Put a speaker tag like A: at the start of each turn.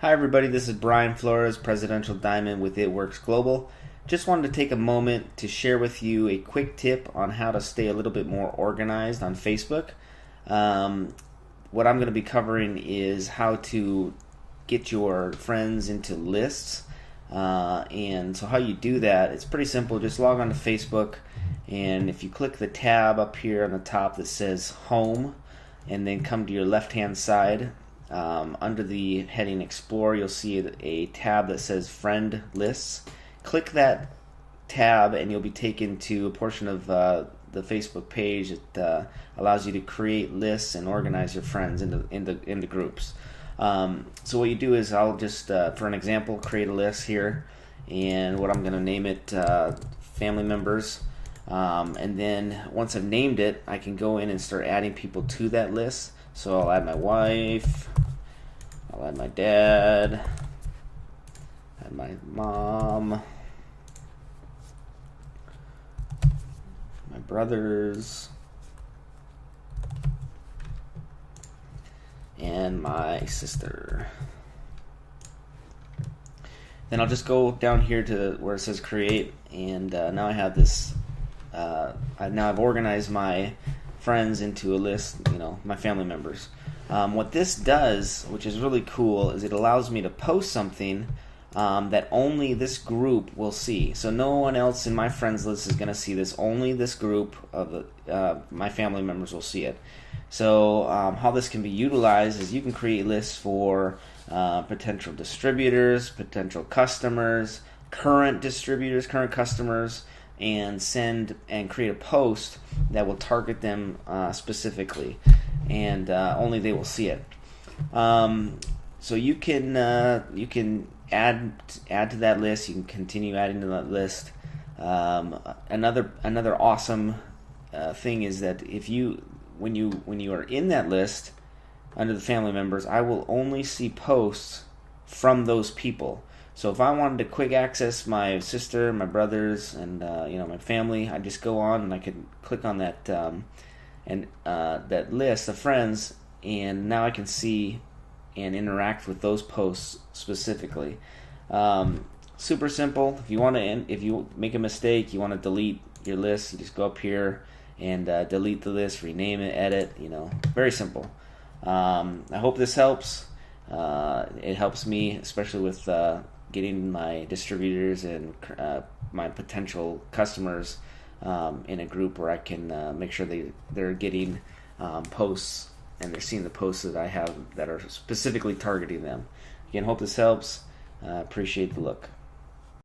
A: Hi everybody, this is Brian Flores, Presidential Diamond with It Works Global. Just wanted to take a moment to share with you a quick tip on how to stay a little bit more organized on Facebook. What I'm going to be covering is how to get your friends into lists. And so how you do that, it's pretty simple. Just log on to Facebook, and if you click the tab up here on the top that says Home, and then come to your left hand side, under the heading Explore, you'll see a tab that says Friend Lists. Click that tab and you'll be taken to a portion of the Facebook page that allows you to create lists and organize your friends into groups. So what you do is I'll just, for an example, create a list here, and what I'm going to name it Family Members. And then once I've named it, I can go in and start adding people to that list. So I'll add my wife, I'll add my dad, add my mom, my brothers, and my sister. Then I'll just go down here to where it says create, and now I have this, I've organized my friends into a list, my family members. What this does, which is really cool, is it allows me to post something that only this group will see. So no one else in my friends list is going to see this. Only this group of my family members will see it. So how this can be utilized is you can create lists for potential distributors, potential customers, current distributors, current customers, and send and create a post that will target them specifically, and only they will see it. So you can add to that list. You can continue adding to that list. Another awesome thing is that when you are in that list under the family members, I will only see posts from those people. So if I wanted to quick access my sister, my brothers, and my family, I just go on and I can click on that that list of friends, and now I can see and interact with those posts specifically. Super simple. If you make a mistake, you want to delete your list, you just go up here and delete the list, rename it, edit. Very simple. I hope this helps. It helps me, especially with getting my distributors and my potential customers in a group where I can make sure they're getting posts, and they're seeing the posts that I have that are specifically targeting them. Again, hope this helps. Appreciate the look.